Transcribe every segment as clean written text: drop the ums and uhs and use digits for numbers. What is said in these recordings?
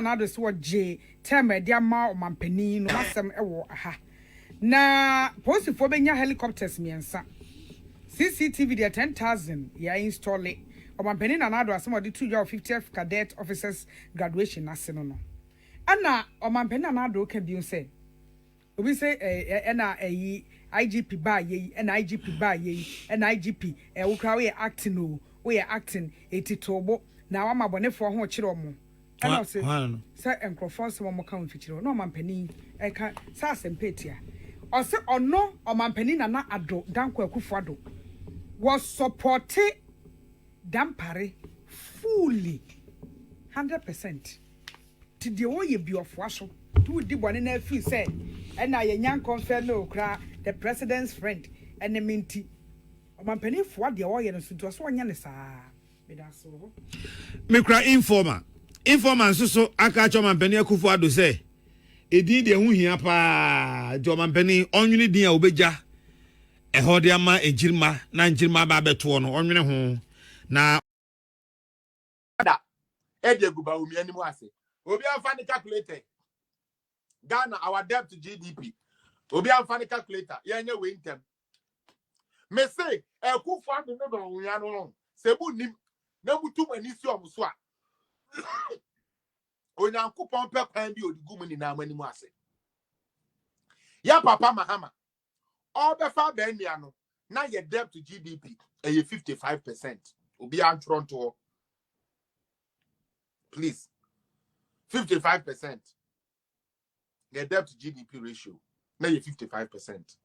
na na do so je term e dia ma omampani no asem e wo aha na posifo benya helicopters miensa CCTV there 10,000 ya install it omampani na na do asem odi 50th cadet officers graduation aseno no ana omampani na na do ka bi say obi say na IGP ba ye na IGP ba ye na IGP wo kra we acting no we acting etitobo na wa mabonefo ho kire omo ana say enkrofon se mo kan fikire no omampani ka sa sempetia o se ono omampani na ado danko akufo ado was supported dampare fully 100% ti de wo ye bi ofo aso tu di bone na fi say na ye nyan confirm no kra the president's friend and the minti omampani fo de wo ye no so to so onya ne saa me da so me kra informer so aka cho omampani akufo ado say edin de hu hia pa jo omampani onwene din a obeja ehode ama ejirma na njirma ba beto no onwene ho na da edieguba omi animu ase obi amfa ni calculator Ghana our debt to GDP obi amfa ni calculator yenye we intem me say ekufo ado no do ya no se bu nim na mutum ani si omso a onyankopon pe kwan bi odigu mu ni na amanimu ase ya papa Mahama obefa ba nia no na ye debt to GDP 55% obi antron to please 55% the debt to GDP ratio na 55%.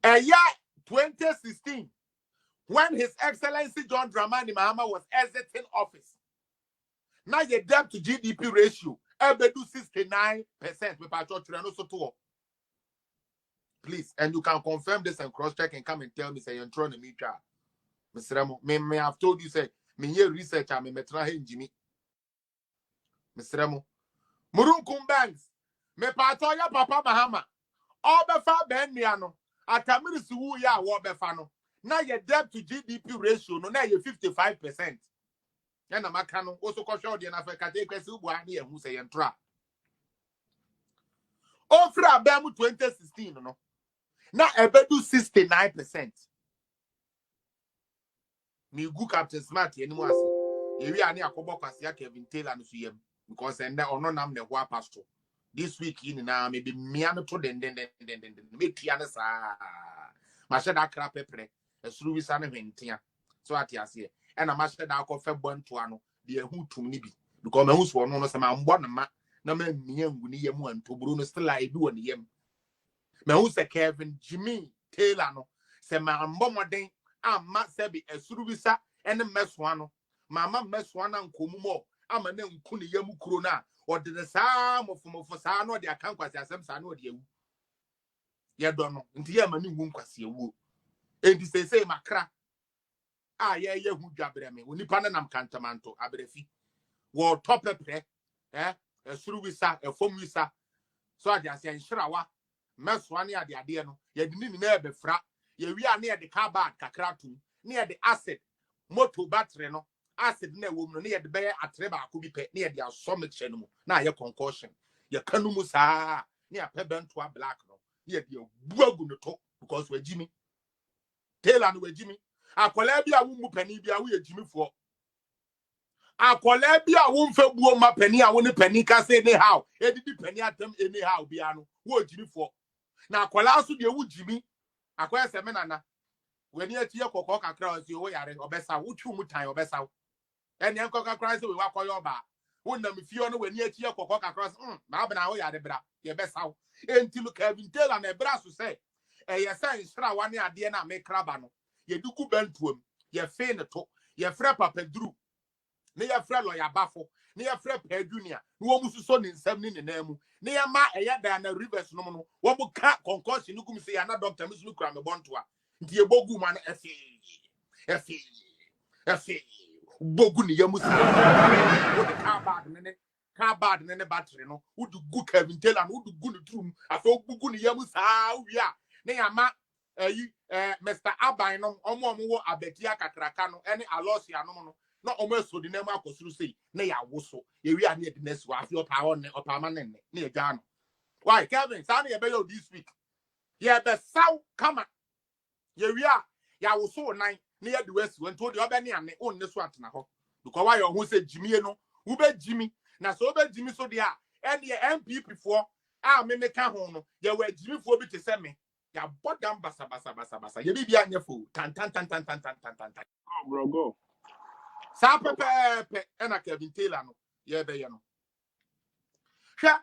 A year 2016 when His Excellency John Dramani Mahama was exiting office na the debt to GDP ratio ebedu 69% with our please, and you can confirm this and cross-check and come and tell me, say, you're trying to meet her. Mr. Remo, may have told you, say, me here research, I may metra him, Jimmy. Mr. Remo, Murunkum banks, me patoya Papa Mahama, all befa ben miano, atamiri suwu ya wo befano. Now your debt to GDP ratio, no, now you're 55%. Yana makano, also caution the Africa, take a subuani and who say, and tra. Ofra Bemu 2016, no. Now, ebedu 69%. Me good Captain Smart, anymore. If we are near Kobokasia, Kevin Taylor, and Suyem, because and there are no name the war pastor. This week in now, maybe Miano to then, make Tianas, Mashada crap pepper, a through his son of Intia. So at Yasia, and a master that offer born to ano, the who to me be, because my house was known as a man born a man, no man, me and one to Bruno still I do on the yem. Me who say Kevin Jimmy Taylor no say ma mbomodin amma sebi esurubisa ene meswano mama meswana nkomumo ama ne nku ne yamu kuro na ode the sam of saa no de akan kwase asem saa no de ewu ye do no nti ye ma ne wu nkwase ewu enti say makra a ye hu dwabre me onipa na nam kantamanto abrefi wo topepre esurubisa efomwisa so ade ase nhirawa meswani ade no ye de ni na ebefra ye wi a na ye de carbon kakra tum na ye de acid motor battery no acid na wo mu no na ye de be atre ba ko bi pe na ye de asomche no mu na ye concussion ye kanu mu saa na ye pebento black no ye de buagu no to because we jimi Taylor no we jimi akola bi a wo mu pani bi a wo ye jimi fo akola bi a wo mfa buo ma pani a wo ne pani ka say ne how e didi pani atam anyhow bi ano wo jimi fo na akola so de wo jimi akoya se menana weni atie kokko kakra o si wo yare obesa wo twu mu tan obesa eni enko kakra se we wakoyo ba wo na mfio no weni atie kokko kakra na abena wo yare bra ye besa wo enti lu Kevin Taylor na bra so se ye se nsra wane ade na me kraba no ye duku bentuom ye fe ne to ye frɛ Papa Duru ne ye frɛ Lawyer Bafo ne ye frɛ Pa Junior ne wo musu so ne nsam ne nenamu ne ye ma eye da na rivers no no wo bu ka concussion nukum se ya na doctor musu kura me bonto a nti ye bogu ma na efi bogu ne ye musu wo de car bad ne battery no wo du gu Kevin Taylor no wo du gu ne trum afa bogu ne ye musu a wi a ne ya ma Mr. Aban no omo wo abetia kakraka no ene alosia no no na almost so the name akosuru say na ya woso ye wi ane the next wa fi opa on opa ma ne na ya gano why Kevin say na ye be yo this week ye be saw kama ye wi a ya woso nan na ye the west when to the oba ne ane on ne so atena ho because why your who say Jimmy no who be Jimmy na so be Jimmy so dia and the MPP for me ka ho no ye wa Jimmy for bi te se me ya bodam basa ye bi anya fo tan Oh, bro, go. sa pepe na Kevin Taylor no ye be ye no hwa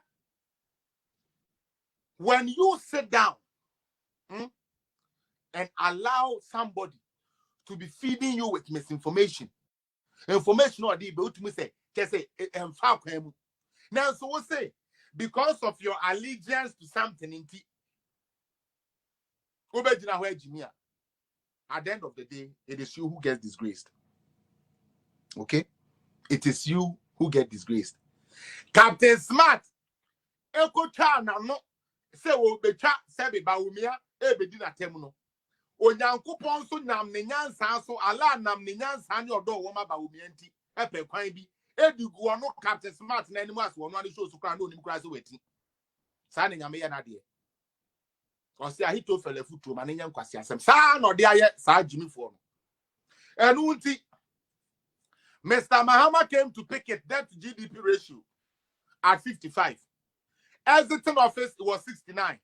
when you sit down and allow somebody to be feeding you with misinformation information or the be utumi say say emfa kwan mu now so we say because of your allegiance to something inti obejina ho Jimmy at the end of the day it is you who gets disgraced. Okay, it is you who get disgraced. Captain Smart eko cha na no se wo betwa se be ba umia e be di na tem no onyankopon so nam ne nyansa so ala nam ne nyansa ne odo wo ma ba umia nti e pe kwan bi e di gu ono Captain Smart na animu aso ono ade show so kra na onim kra so wati sa ne nyame ye na de o se Ahitofele futuo ma ne nyam kwase asem sa no de aye sa Jimmy for no enu nti Mr. Mahama came to pick it debt to GDP ratio at 55. Exiting office was 69.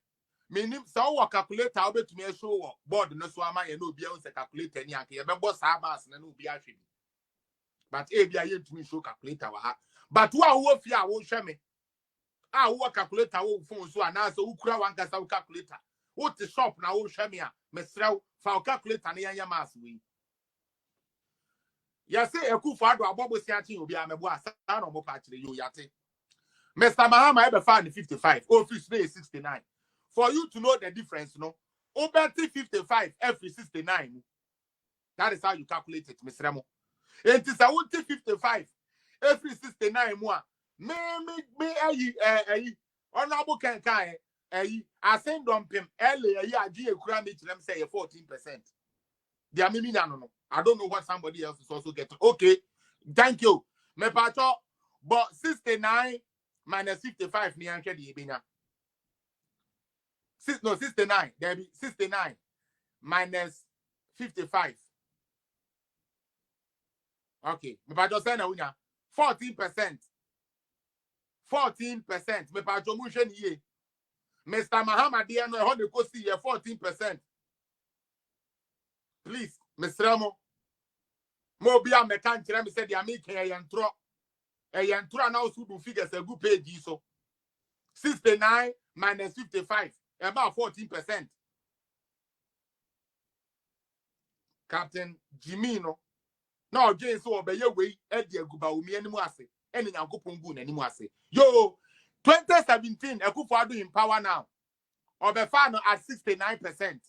Meaning, so we calculate how to me show board no so am I no be able to calculate any anke. You remember Sabas and no be actually. But ABI to me show calculator. But who fear won't share me. Who calculator who phone so and answer who crowd one calculator. What the shop now who share me? Mr. For calculator near your mass we. Yes, a coup for Bobo Siati will be a meboa, son of Mopatri, you yate. Mr. Mahama ever found 55, office day 69. For you to know the difference, no, over 55, every 69. That is how you calculate it, Mr. Remo. It is a 55, every 69 more. Me, honorable can I send on Pim, L.A. G. Kramich, them say 14%. They are me no. I don't know what somebody else is also getting. Okay, thank you. Me pato, but 69 minus 55 ni anke di ebenya. 69. There be 69 minus 55. Okay, me pato say na unya 14%. 14%. Me pato mu hwe ni ye. Mr. Mahama dey no e ho de ko si ye 14%. Please, Mr. Ramo. Mobia mekan kire me said the American a yantro now so do figures a good page so 69 minus 55 about 14%. Captain Jimmy no now James so obey way e de aguba umi animu ase eni nyankopon gu nanimu ase yo 2017 Akufo-Addo in power now obefa no at 69%.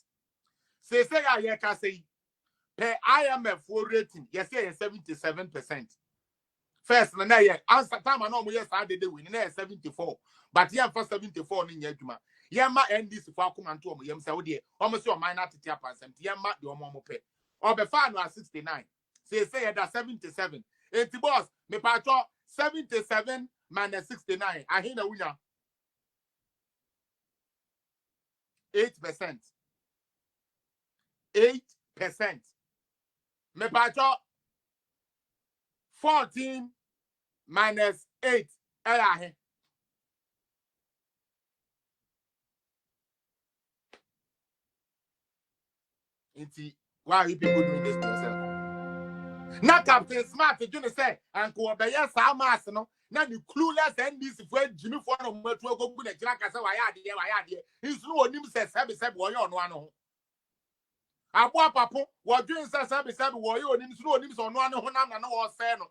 Say ya ka say per IMF rating, yes, 77%. First, na ye answer time no mo yes ade de win na 74. But yeah for 74 ni nyadwuma. Ye ma NDC for akomanto mo yem say wo de o mo say o minor tete percent. Ye ma de o mo pe. Obefa no at 69. Say that 77. Enti boss, me patcho 77 minus 69. Ahi na wunya 8%. 8%. Me pacho 14 minus 8. Elahe. Inti, why are you people doing this to yourself? Now Captain Smart, you say, Uncle Obeye Samas, no, now the clueless NDC for Jimmy for no more to go good at Jacka, why are there? He's no one says, have said, boy, on one. Abua Papo, what doing says, have said, boy, on him, so no one who no or say no.